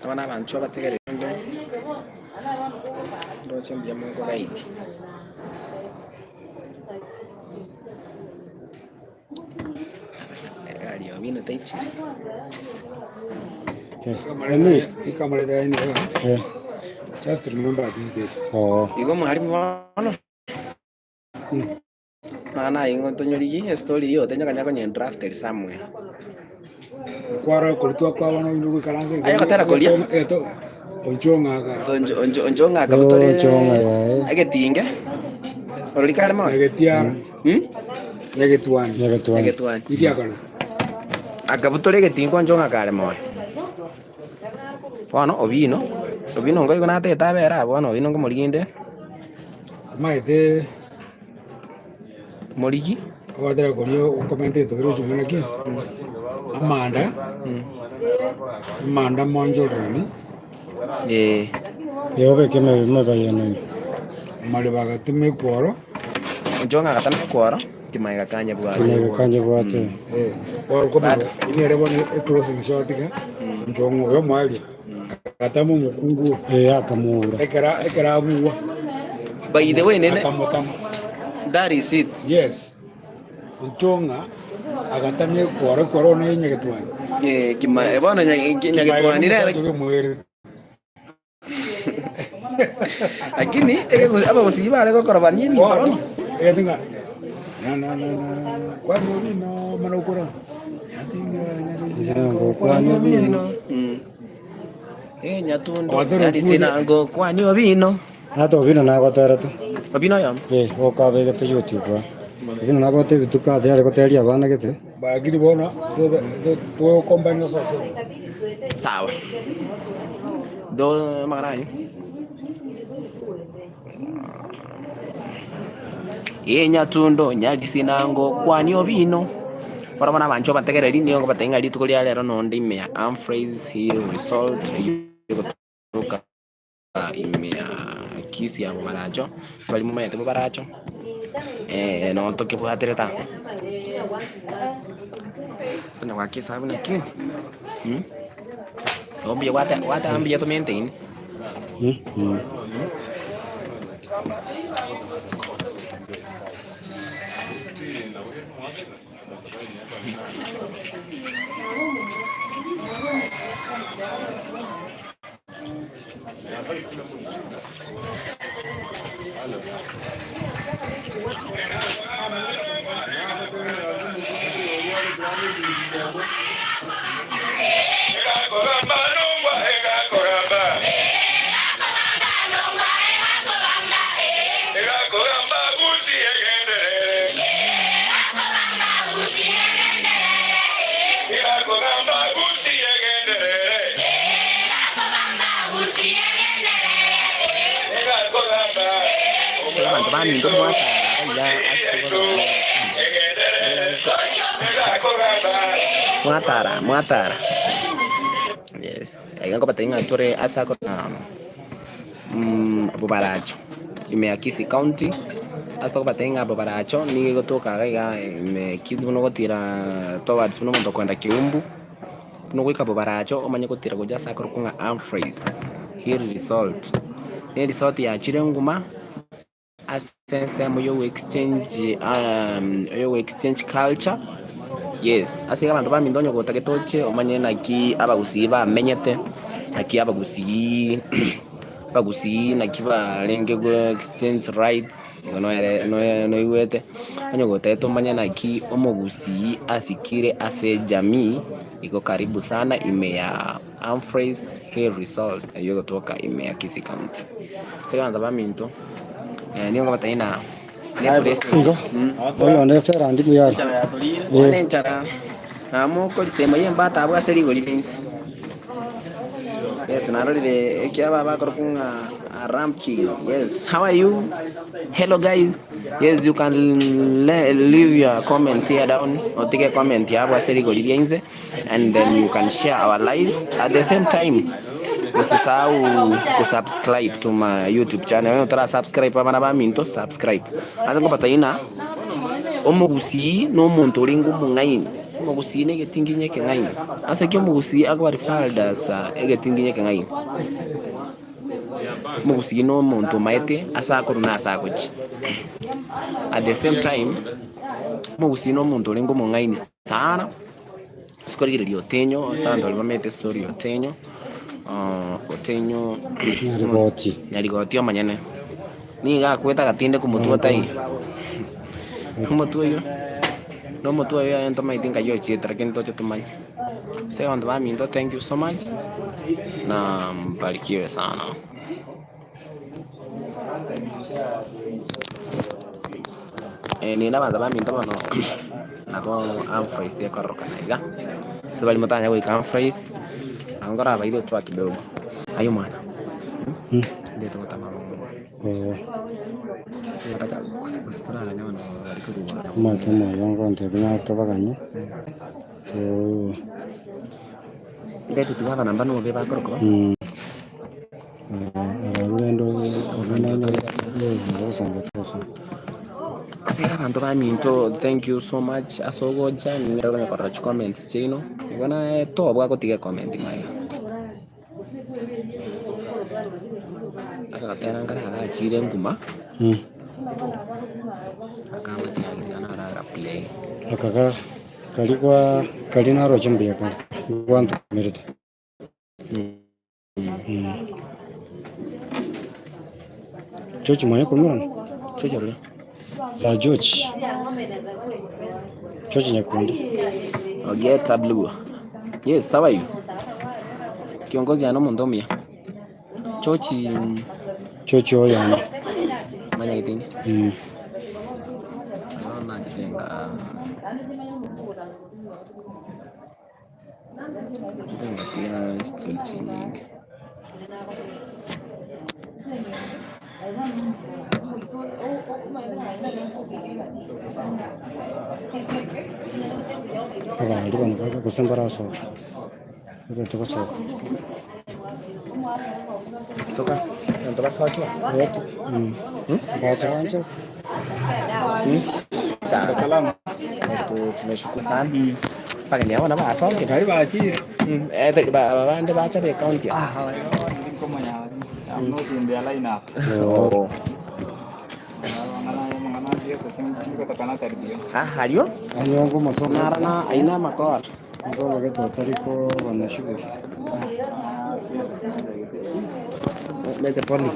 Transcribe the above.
abana abantu abategere ndo chembia Mungu gaidi gari yo vino taichi ikamale dai just remember this day digo mahali mwana mana ingo tonyori story yo tenya kanya kwenye drafted somewhere kwara kulitwa kwa wana ndugu kalanze ayo katera kolia onjonga ka butore agetinge orikale mo agetiara yagetwani ndia kana akabutore getingo onjonga kale mo bono obino ngo igona teta bera bono obino ngo moriginde maite morigi wadara konyo ukommente togero chumana ki Amanda monjorani yobe keme mabayana mali bagatume kworo onjonga katame kworo timaiga kanya bwate or koma inere bone closing shot ka njongo yo mwali katamu mukungu akamura ekera abuwa by the way nene akamotam that is it yes njonga agatamye kworo na nyagetwani kima bona nyagetwani rere lakini aba busiba ariko korabanye ni bono tinga na kwani no manokora tinga nyango kwani bino nyatundo yari sinango kwani obino ato bino na gotera tu obino yam okabe gete YouTube bino na bote bituka de ariko teria bana gete bagiri bona to combine so sawa do magaranyo nyatundo nyagi sinango kwani obino barabona bancho bategera rini ngo batenga lituko lya lero nonde imea Humphreys Hill Resort yokutoka imea kisi ya baracho bali mu mayete baracho no toke buhatereta na wakisa sabu na kin ombia wata ambia to maintain Muatara yes ngo patenga tore asako bobaracho imeakisi county asako patenga bobaracho ni gotoka ga imekizi buno gotira towards buno mondo kwenda Kiumbu buno gwika bobaracho omanye gotira goja sakoro kunga Humphreys Hill Resort ni resort ya Chirenguma asense mo exchange culture. Yes, asiga abantu bamindonyo gotake toche omanye naki abagusi bamenyete naki abagusi naki balenge go exchange rights no iwete anyo goteto omanye naki omogusi asikire ase jamii iko karibu sana imea Humphreys Hill Resort ayo gotoka imea Kisii County asiga abantu baminto niyo ngabataina oyo ne fera ndi kuyara nchara amoko lisema yembata abwa seri golinze yes narolile ekiaba bakorkunga Ramki. Yes, how are you? Hello guys. Yes, you can leave your comment here down or take a comment here abwa seri golinze and then you can share our live at the same time. Usisahau kusubscribe to my YouTube channel. Wewe utara subscribe bana ba minto subscribe. Aza ngopata ina omugusi no muntu lingu mungaini. Mugusi getinginye kengai asa kyo mugusi agwa referred as getinginye kengai mugusi no muntu maete asa kuruna asa kuchi at the same time mugusi no muntu lengo mungaini sana sikorigirerio tenyo santo alibamete story otenyo otenyo nyarigoti omanyene niga kweta gatinde kumutua tai kumutua yo no mutua yo ento maitinga yo chitra kento chetumanya sasa watu wa Mindo, thank you so much na mbarikiwe sana. Nina bantu ba Mindo bano nabo Amfraise yakoroka naiga sasa bali mtanya kwa Amfraise angora abaidi otwa kidogo ayo mwana ndio tukatama nataka kusikustura nyama na walikuwa matemo yangu ndebina tobaganye ndetu tuwava namba no beba koroko arurendo ozana ngosanga tofa asira abantu ba Minto, thank you so much asogoja ngira kwenye kwa comments chino ngona to bwa kotige comment mai akatera ngara agachire nguma akamati agirana ara play akaga kali na roche mbia ka kwanto merete George mwenye kumwona chocho leo za George nyekundu Ogeta blue. Yes, how are you? Kiongozi ano mundomia chochi oyo ana manya kitingi naona kitenga tena story nyingi abantu bano kusembaraso tukoso toka sawa kiwa baatanje salama tumeshukuru sana paka nyawa na baso ke Kari bachire. bande bacha be account ya Ndiko manya. I'm not in their lineup. oh Mangana sio kingo takana tarbiyo. hariyo anyongo masomo narana aina makor masomo geto tariko wanashukuru mete poni